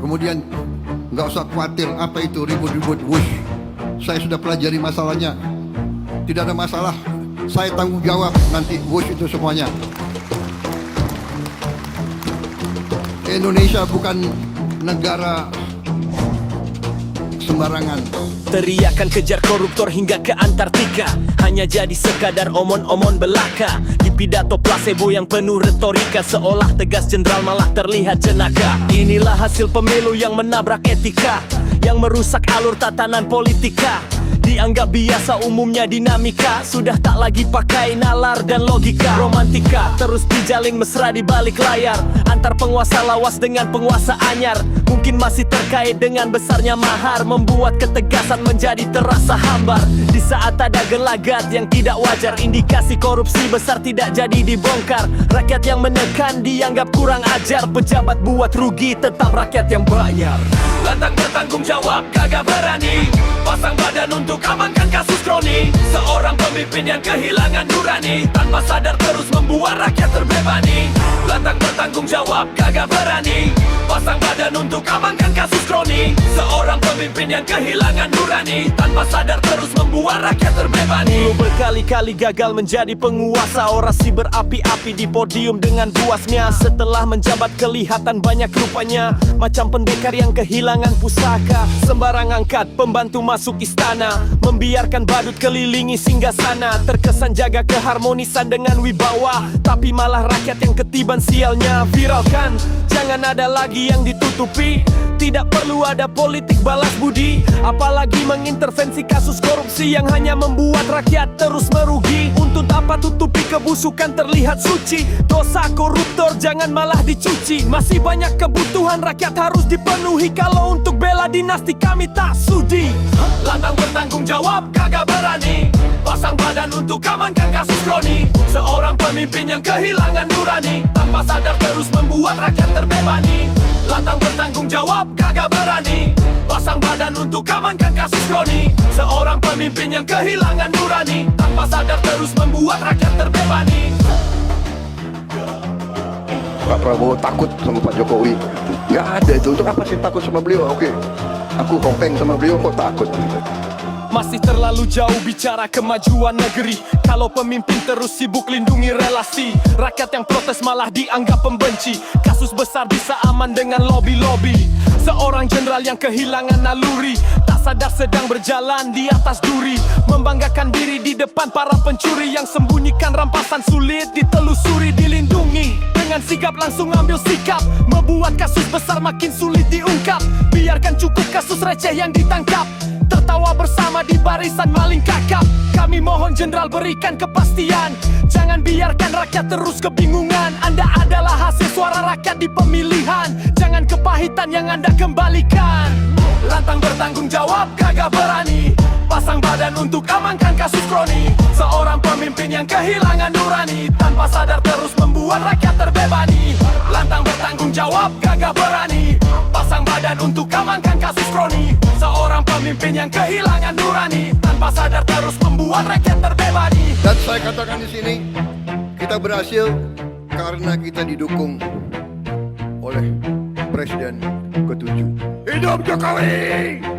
Kemudian nggak usah khawatir apa itu ribut-ribut wush. Saya sudah pelajari masalahnya. Tidak ada masalah. Saya tanggung jawab nanti wush itu semuanya. Indonesia bukan negara sembarangan. Teriakan kejar koruptor hingga ke Antartika hanya jadi sekadar omon-omon belaka. Di pidato placebo yang penuh retorika, seolah tegas jenderal malah terlihat jenaka. Inilah hasil pemilu yang menabrak etika, yang merusak alur tatanan politika. Dianggap biasa umumnya dinamika, sudah tak lagi pakai nalar dan logika. Romantika terus dijalin mesra di balik layar, antar penguasa lawas dengan penguasa anyar. Mungkin masih terkait dengan besarnya mahar, membuat ketegasan menjadi terasa hambar. Di saat ada gelagat yang tidak wajar, indikasi korupsi besar tidak jadi dibongkar. Rakyat yang menekan dianggap kurang ajar, pejabat buat rugi tetap rakyat yang bayar. Lantang bertanggung jawab kagak berani, pasang badan untuk amankan kasus kroni. Seorang pemimpin yang kehilangan nurani, tanpa sadar terus membuat rakyat terbebani. Lantang bertanggung jawab kagak berani, pasang badan untuk amankan kasus kroni. Seorang pemimpin yang kehilangan nurani, tanpa sadar terus membuat rakyat terbebani. Dulu berkali-kali gagal menjadi penguasa, orasi berapi-api di podium dengan puasnya. Setelah menjabat kelihatan banyak rupanya, macam pendekar yang kehilangan pusaka. Sembarang angkat pembantu masuk istana, membiarkan badut kelilingi singgasana. Terkesan jaga keharmonisan dengan wibawa, tapi malah rakyat yang ketiban sialnya. Viralkan, jangan ada lagi yang ditutupi. Tidak perlu ada politik balas budi, apalagi mengintervensi kasus korupsi yang hanya membuat rakyat terus merugi. Untuk apa tutupi kebusukan terlihat suci? Dosa koruptor jangan malah dicuci. Masih banyak kebutuhan rakyat harus dipenuhi, kalau untuk bela dinasti kami tak sudi. Lantang bertanggung jawab kagak berani, pasang badan untuk amankan kasus kroni. Seorang pemimpin yang kehilangan nurani, tanpa sadar terus membuat rakyat terbebani. Lantang bertanggung jawab kagak berani, pasang badan untuk amankan kasus kroni. Seorang pemimpin yang kehilangan nurani, tanpa sadar terus membuat rakyat terbebani. Pak Prabowo takut sama Pak Jokowi. Nggak ada itu. Untuk apa sih takut sama beliau? Oke, aku kopeng sama beliau kok takut. Masih terlalu jauh bicara kemajuan negeri, kalau pemimpin terus sibuk lindungi relasi. Rakyat yang protes malah dianggap pembenci. Kasus besar bisa aman dengan lobby-lobby. Seorang jenderal yang kehilangan naluri, tak sadar sedang berjalan di atas duri. Membanggakan diri di depan para pencuri, yang sembunyikan rampasan sulit ditelusuri. Dilindungi dengan sigap langsung ambil sikap, membuat kasus besar makin sulit diungkap. Biarkan cukup kasus receh yang ditangkap, tertawa bersama di barisan maling kakap. Kami mohon jenderal berikan kepastian, jangan biarkan rakyat terus kebingungan. Anda adalah hasil suara rakyat di pemilihan, jangan kepahitan yang Anda kembalikan. Lantang bertanggung jawab kagak berani, pasang badan untuk amankan kasus kroni. Seorang pemimpin yang kehilangan nurani, tanpa sadar terus membuat rakyat terbebani. Lantang bertanggung jawab kagak berani, pasang badan untuk amankan kasus kroni. Seorang pemimpin yang kehilangan nurani, tanpa sadar terus membuat rakyat terbebani. Dan saya katakan di sini, kita berhasil karena kita didukung oleh Presiden ke-7. Hidup Jokowi!